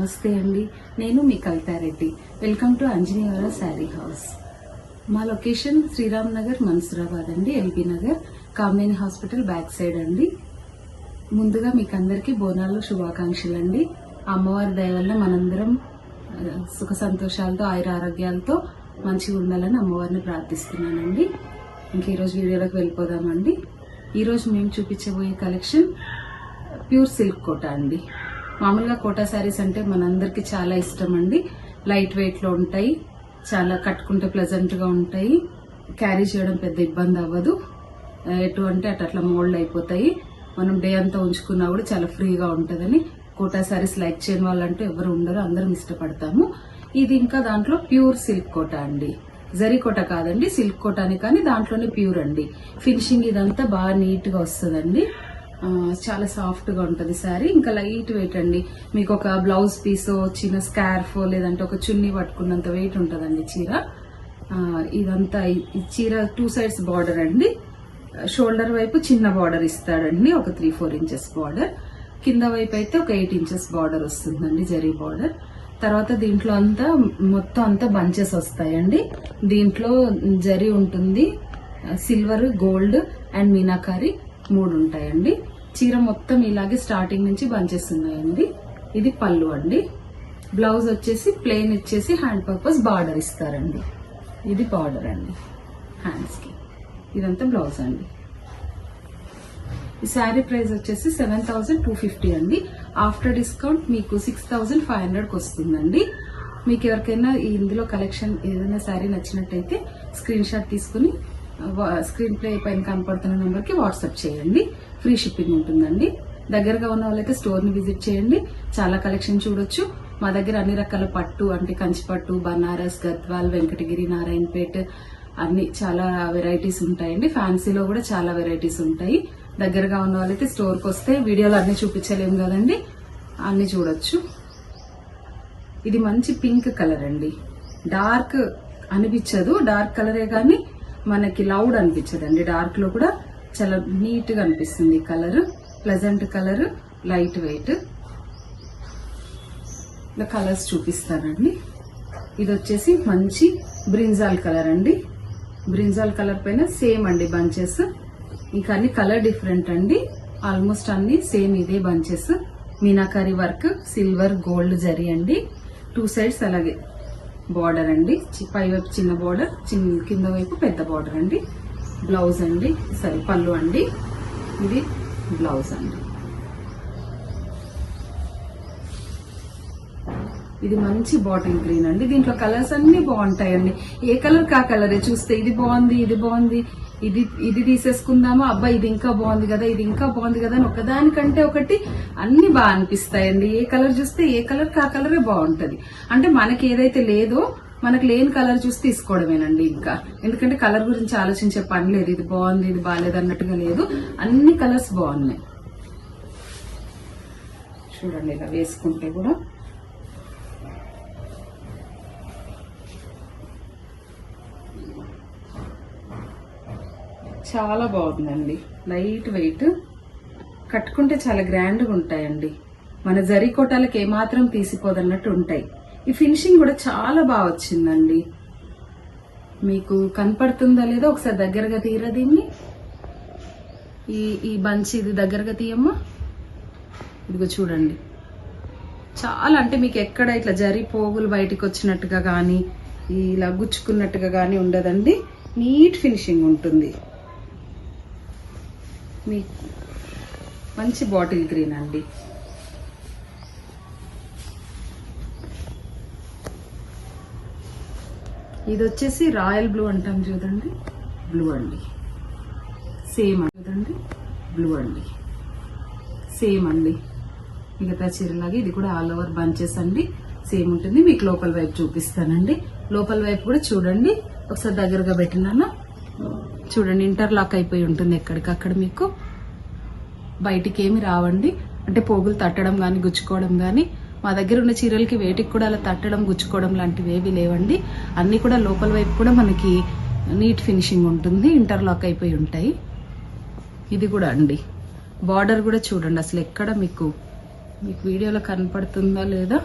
నమస్తే అండి. నేను మీ Kavitha Reddy. Welcome to Anjanivara sari house. మా లొకేషన్ శ్రీరామ్ నగర్, మన్సూరాబాద్ అండి, LB Nagar, Kamineni hospital back side అండి. ముందుగా మీకు అందరికీ బోనాలు శుభాకాంక్షలు అండి. అమ్మవారి దయ వల్ల మనందరం సుఖ సంతోషాలతో ఆయుర ఆరోగ్యాలతో మంచిగా ఉండాలని అమ్మవారిని ప్రార్థిస్తున్నానండి. ఇంక ఈరోజు వీడియోలోకి వెళ్ళిపోదామండి. ఈరోజు మేము చూపించబోయే కలెక్షన్ ప్యూర్ సిల్క్ కోటా అండి. మామూలుగా కోటా శారీస్ అంటే మనందరికి చాలా ఇష్టం అండి. లైట్ వెయిట్ లో ఉంటాయి, చాలా కట్టుకుంటే ప్లెజెంట్ గా ఉంటాయి, క్యారీ చేయడం పెద్ద ఇబ్బంది అవ్వదు. ఎటు అంటే అట్లా మోల్డ్ అయిపోతాయి. మనం డే అంతా ఉంచుకున్నా కూడా చాలా ఫ్రీగా ఉంటుందని కోటా శారీస్ లైక్ చేయని వాళ్ళంటూ ఎవరు ఉండరు, అందరం ఇష్టపడతాము. ఇది ఇంకా దాంట్లో ప్యూర్ సిల్క్ కోటా అండి. జరీ కోటా కాదండి, సిల్క్ కోటాని, కానీ దాంట్లోనే ప్యూర్ అండి. ఫినిషింగ్ ఇదంతా బాగా నీట్ గా వస్తుందండి. చాలా సాఫ్ట్ గా ఉంటది శారీ. ఇంకా లైట్ వెయిట్ అండి. మీకు ఒక బ్లౌజ్ పీస్, చిన్న స్కార్ఫ్, లేదంటే ఒక చున్నీ పట్టుకున్నంత వెయిట్ ఉంటదండి చీర. ఇదంతా ఈ చీర 2 సైడ్స్ బార్డర్ అండి. షోల్డర్ వైపు చిన్న బార్డర్ ఇస్తాడండి, ఒక 3-4 ఇంచెస్ బార్డర్. కింద వైపు అయితే ఒక 8 ఇంచెస్ బార్డర్ వస్తుందండి, జరీ బార్డర్. తర్వాత దీంట్లో అంతా మొత్తం అంతా బంచెస్ వస్తాయండి. దీంట్లో జరీ ఉంటుంది, సిల్వర్, గోల్డ్ అండ్ మీనాకారి 3 ఉంటాయండి. చీర మొత్తం ఇలాగే స్టార్టింగ్ నుంచి బంచెస్ ఉన్నాయండి. ఇది పళ్ళు అండి. బ్లౌజ్ వచ్చేసి ప్లెయిన్ ఇచ్చేసి హ్యాండ్ పర్పస్ బార్డర్ ఇస్తారండి. ఇది బార్డర్ అండి హ్యాండ్స్ కి. ఇదంతా బ్లౌజ్ అండి. ఈ శారీ ప్రైస్ వచ్చేసి 7,250 అండి. ఆఫ్టర్ డిస్కౌంట్ మీకు 6,500 వస్తుందండి. మీకు ఎవరికైనా ఇందులో కలెక్షన్ ఏదైనా శారీ నచ్చినట్టయితే స్క్రీన్ షాట్ తీసుకుని స్క్రీన్ ప్లే పైన కనపడుతున్న నెంబర్ కి వాట్సాప్ చేయండి. ఫ్రీ షిప్పింగ్ ఉంటుందండి. దగ్గరగా ఉన్న వాళ్ళైతే స్టోర్ ని విజిట్ చేయండి. చాలా కలెక్షన్ చూడొచ్చు. మా దగ్గర అన్ని రకాల పట్టు అంటే కంచిపట్టు, బనారస్, గద్వాల్, వెంకటగిరి, నారాయణపేట్ అన్ని చాలా వెరైటీస్ ఉంటాయండి. ఫ్యాన్సీలో కూడా చాలా వెరైటీస్ ఉంటాయి. దగ్గరగా ఉన్న వాళ్ళైతే స్టోర్ కి వస్తే వీడియోలో అన్ని చూపించలేము కదండి, అన్ని చూడొచ్చు. ఇది మంచి పింక్ కలర్ అండి. డార్క్ అనిపించదు, డార్క్ కలరే గానీ మనకి లౌడ్ అనిపించదండి. డార్క్ లో కూడా చాలా నీట్ గా అనిపిస్తుంది colour. Pleasant colour, light weight. ఇలా కలర్స్ చూపిస్తానండి. ఇది వచ్చేసి మంచి బ్రింజాల్ కలర్ అండి. బ్రింజాల్ కలర్ పైన సేమ్ అండి బంచెస్. ఇంకా అన్ని కలర్ డిఫరెంట్ అండి. ఆల్మోస్ట్ అన్ని సేమ్ ఇదే bunches. Meenakari work, silver, gold zari అండి. 2 సైడ్స్ అలాగే బార్డర్ అండి. పై వైపు చిన్న బార్డర్, కింద వైపు పెద్ద బార్డర్ అండి. బ్లౌజ్ అండి, సారీ పళ్ళు అండి. ఇది బ్లౌజ్ అండి. ఇది మంచి బాటిల్ గ్రీన్ అండి. దీంట్లో కలర్స్ అన్ని బాగుంటాయండి. ఏ కలర్ కా కలరే చూస్తే ఇది బాగుంది, ఇది బాగుంది, ఇది తీసేసుకుందామా, అబ్బా ఇది ఇంకా బాగుంది కదా, ఇది ఇంకా బాగుంది కదా అని ఒకదానికంటే ఒకటి అన్ని బాగా అనిపిస్తాయండి. ఏ కలర్ చూస్తే ఏ కలర్ కా కలరే బాగుంటది. అంటే మనకి ఏదైతే లేదో మనకు లేని కలర్ చూసి తీసుకోవడమేనండి. ఇంకా ఎందుకంటే కలర్ గురించి ఆలోచించే పని లేదు. ఇది బాగుంది, ఇది బాగాలేదు అన్నట్టుగా లేదు. అన్ని కలర్స్ బాగున్నాయి. చూడండి ఇలా వేసుకుంటే కూడా చాలా బాగుందండి. లైట్ వెయిట్, కట్టుకుంటే చాలా గ్రాండ్ గా ఉంటాయండి. మన జరీ కోటాలకు ఏమాత్రం తీసిపోదన్నట్టు ఉంటాయి. ఈ ఫినిషింగ్ కూడా చాలా బాగా వచ్చిందండి. మీకు కనపడుతుందా లేదో ఒకసారి దగ్గరగా తీయరా దీన్ని. ఈ బంచ్ ఇది దగ్గరగా తీయమ్మా. ఇదిగో చూడండి, చాలా అంటే మీకు ఎక్కడ ఇట్లా జరీ పోగులు బయటకు వచ్చినట్టుగా కానీ ఇలా గుచ్చుకున్నట్టుగా కానీ ఉండదండి. నీట్ ఫినిషింగ్ ఉంటుంది. మీకు మంచి బాటిల్ గ్రీన్ అండి. ఇది వచ్చేసి రాయల్ బ్లూ అంటాం చూడండి, బ్లూ అండి. సేమ్ చూడండి, బ్లూ అండి, సేమ్ అండి. మిగతా చీరలాగే ఇది కూడా ఆల్ ఓవర్ బంచెస్ అండి, సేమ్ ఉంటుంది. మీకు లోపల వైపు చూపిస్తానండి. లోపల వైపు కూడా చూడండి, ఒకసారి దగ్గరగా పెట్టినాను చూడండి. ఇంటర్లాక్ అయిపోయి ఉంటుంది ఎక్కడికక్కడ. మీకు బయటికి ఏమి రావండి, అంటే పోగులు తట్టడం కానీ గుచ్చుకోవడం కానీ. మా దగ్గర ఉన్న చీరలకి వేటికి కూడా అలా తట్టడం గుచ్చుకోవడం లాంటివి ఏవి లేవండి. అన్ని కూడా లోపల వైపు కూడా మనకి నీట్ ఫినిషింగ్ ఉంటుంది, ఇంటర్లాక్ అయిపోయి ఉంటాయి. ఇది కూడా అండి, బార్డర్ కూడా చూడండి అసలు ఎక్కడ మీకు వీడియోలో కనపడుతుందా లేదా,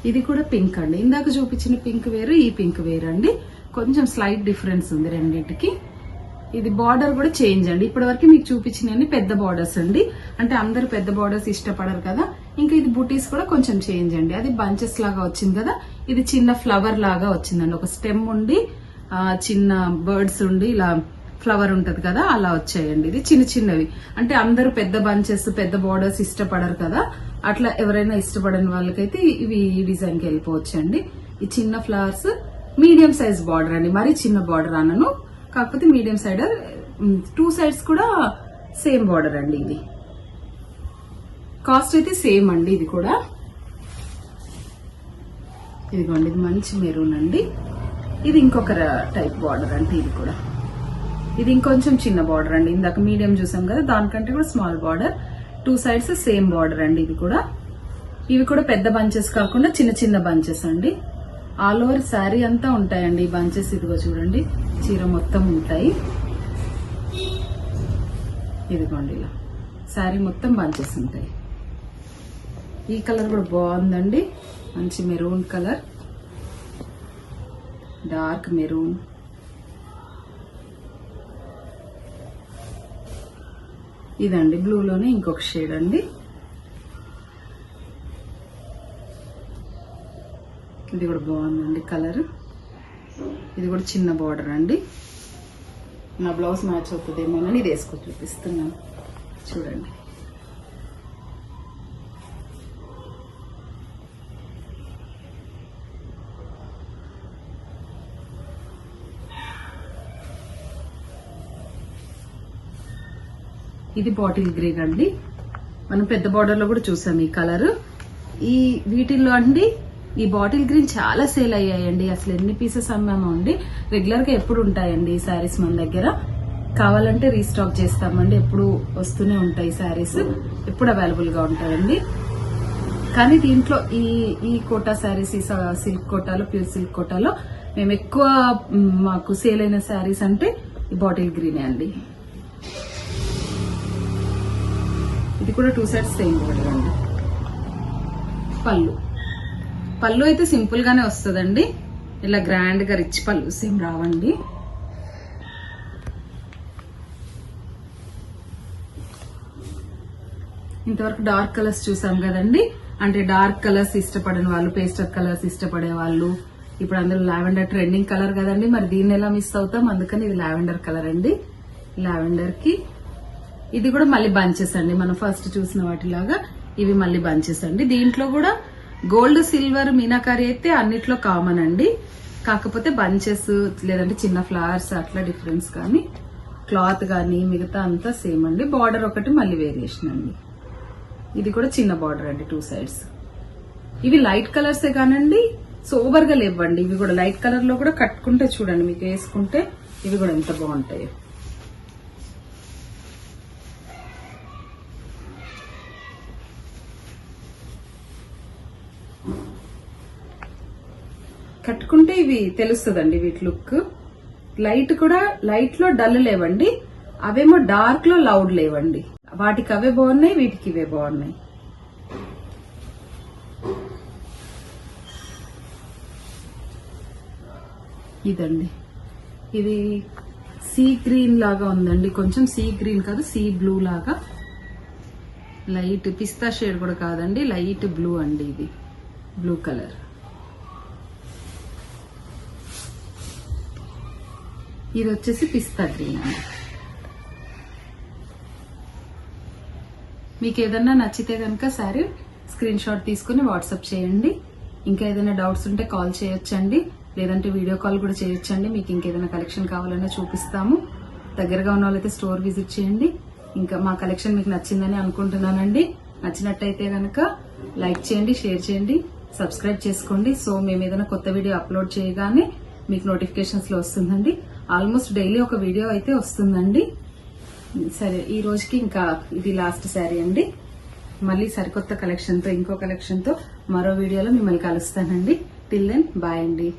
ఇది కూడా పింక్ అండి. ఇందాక చూపించిన పింక్ వేరు, ఈ పింక్ వేరు అండి. కొంచెం స్లైట్ డిఫరెన్స్ ఉంది రెండింటికి. ఇది బార్డర్ కూడా చేంజ్ అండి. ఇప్పటి వరకు మీకు చూపించిన పెద్ద బార్డర్స్ అండి. అంటే అందరు పెద్ద బార్డర్స్ ఇష్టపడరు కదా. ఇంకా ఇది బుటీస్ కూడా కొంచెం చేంజ్ అండి. అది బంచెస్ లాగా వచ్చింది కదా, ఇది చిన్న ఫ్లవర్ లాగా వచ్చిందండి. ఒక స్టెమ్ ఉండి చిన్న బర్డ్స్ ఉండి ఇలా ఫ్లవర్ ఉంటది కదా, అలా వచ్చాయండి. ఇది చిన్న చిన్నవి. అంటే అందరూ పెద్ద బంచెస్ పెద్ద బార్డర్స్ ఇష్టపడరు కదా, అట్లా ఎవరైనా ఇష్టపడని వాళ్ళకైతే ఇవి ఈ డిజైన్ కి వెళ్ళిపోవచ్చండి. ఈ చిన్న ఫ్లవర్స్ మీడియం సైజ్ బార్డర్ అండి. మరి చిన్న బార్డర్ అనను, కాకపోతే మీడియం సైడ్. 2 సైడ్స్ కూడా సేమ్ బార్డర్ అండి. ఇది కాస్ట్ అయితే సేమ్ అండి. ఇది కూడా ఇదిగోండి, ఇది మంచి మెరూన్ అండి. ఇది ఇంకొక టైప్ బార్డర్ అంటే ఇది కూడా. ఇది ఇంకొంచెం చిన్న బార్డర్ అండి. ఇందాక మీడియం చూసాం కదా, దానికంటే కూడా small border. 2 sides same border అండి. ఇది కూడా. ఇవి కూడా పెద్ద బంచెస్ కాకుండా చిన్న చిన్న బంచెస్ అండి. ఆల్ ఓవర్ శారీ అంతా ఉంటాయండి ఈ బంచెస్. ఇదిగో చూడండి, చీర మొత్తం ఉంటాయి. ఇదిగోండి, ఇలా శారీ మొత్తం బంచెస్ ఉంటాయి. ఈ కలర్ కూడా బాగుందండి, మంచి మెరూన్ కలర్, డార్క్ మెరూన్. ఇదండి బ్లూలోనే ఇంకొక షేడ్ అండి. ఇది కూడా బాగుందండి కలర్. ఇది కూడా చిన్న బార్డర్ అండి. నా బ్లౌజ్ మ్యాచ్ అవుతుందేమోనని ఇది వేసుకొని చూపిస్తున్నాను. చూడండి, ఇది బాటిల్ గ్రీన్ అండి. మనం పెద్ద బార్డర్ లో కూడా చూసాం ఈ కలర్. ఈ వీటిల్లో అండి ఈ బాటిల్ గ్రీన్ చాలా సేల్ అయ్యాయండి. అసలు ఎన్ని పీసెస్ అమ్మామో అండి. రెగ్యులర్ గా ఎప్పుడు ఉంటాయండి ఈ శారీస్ మన దగ్గర. కావాలంటే రీస్టాక్ చేస్తామండి. ఎప్పుడు వస్తూనే ఉంటాయి శారీస్, ఎప్పుడు అవైలబుల్ గా ఉంటాయండి. కానీ దీంట్లో ఈ కోటా శారీస్, ఈ సిల్క్ కోటాలో, ప్యూర్ సిల్క్ కోటాలో మేము ఎక్కువ మాకు సేల్ అయిన శారీస్ అంటే ఈ బాటిల్ గ్రీనే అండి. ఇది కూడా 2 సైడ్స్ సేమ్ బార్డర్ అండి. పళ్ళు అయితే సింపుల్ గానే వస్తుందండి. ఇలా గ్రాండ్ గా రిచ్ పళ్ళు సేమ్ రావండి. ఇంతవరకు డార్క్ కలర్స్ చూసాం కదండి. అంటే డార్క్ కలర్స్ ఇష్టపడని వాళ్ళు, పేస్టల్ కలర్స్ ఇష్టపడే వాళ్ళు, ఇప్పుడు అందులో లావెండర్ ట్రెండింగ్ కలర్ కదండి. మరి దీన్ని ఎలా మిస్ అవుతాం, అందుకని ఇది లావెండర్ కలర్ అండి. లావెండర్ కి ఇది కూడా మళ్ళీ బంచెస్ అండి. మనం ఫస్ట్ చూసిన వాటిలాగా ఇవి మళ్ళీ బంచెస్ అండి. దీంట్లో కూడా గోల్డ్, సిల్వర్, మీనాకారి అయితే అన్నిట్లో కామన్ అండి. కాకపోతే బంచెస్ లేదంటే చిన్న ఫ్లవర్స్ అట్లా డిఫరెన్స్, కానీ క్లాత్ కానీ మిగతా అంతా సేమ్ అండి. బార్డర్ ఒకటి మళ్ళీ వేరియేషన్ అండి. ఇది కూడా చిన్న బార్డర్ అండి 2 సైడ్స్. ఇవి లైట్ కలర్సే కానండి, సోబర్ గా లేవండి. ఇవి కూడా లైట్ కలర్ లో కూడా కట్టుకుంటే చూడండి, మీకు వేసుకుంటే ఇవి కూడా ఎంత బాగుంటాయి. కట్టుకుంటే ఇవి తెలుస్తుందండి వీటి లుక్. లైట్ కూడా లైట్ లో డల్ లేవండి, అవేమో డార్క్ లో లౌడ్ లేవండి. వాటికి అవే బాగున్నాయి, వీటికి ఇవే బాగున్నాయి. ఇదండి, ఇది సీ గ్రీన్ లాగా ఉందండి. కొంచెం సీ గ్రీన్ కాదు, సీ బ్లూ లాగా. లైట్ పిస్తా షేడ్ కూడా కాదండి, లైట్ బ్లూ అండి. ఇది బ్లూ కలర్. ఇది వచ్చేసి పిస్తా గ్రీన్ అండి. మీకు ఏదన్నా నచ్చితే కనుక శారీ స్క్రీన్ షాట్ తీసుకుని వాట్సాప్ చేయండి. ఇంకా ఏదైనా డౌట్స్ ఉంటే కాల్ చేయొచ్చండి, లేదంటే వీడియో కాల్ కూడా చేయొచ్చండి. మీకు ఇంకేదైనా కలెక్షన్ కావాలన్నా చూపిస్తాము. దగ్గరగా ఉన్న వాళ్ళైతే స్టోర్ విజిట్ చేయండి. ఇంకా మా కలెక్షన్ మీకు నచ్చిందని అనుకుంటున్నానండి. నచ్చినట్టయితే కనుక లైక్ చేయండి, షేర్ చేయండి, సబ్స్క్రైబ్ చేసుకోండి. సో మేము ఏదైనా కొత్త వీడియో అప్లోడ్ చేయగానే మీకు నోటిఫికేషన్స్ లో వస్తుందండి. ఆల్మోస్ట్ డైలీ ఒక వీడియో అయితే వస్తుందండి. సరే, ఈ రోజుకి ఇంకా ఇది లాస్ట్ శారీ అండి. మళ్ళీ సరికొత్త కలెక్షన్ తో, ఇంకో కలెక్షన్ తో మరో వీడియోలో మిమ్మల్ని కలుస్తానండి. టిల్ దెన్ బాయ్ అండి.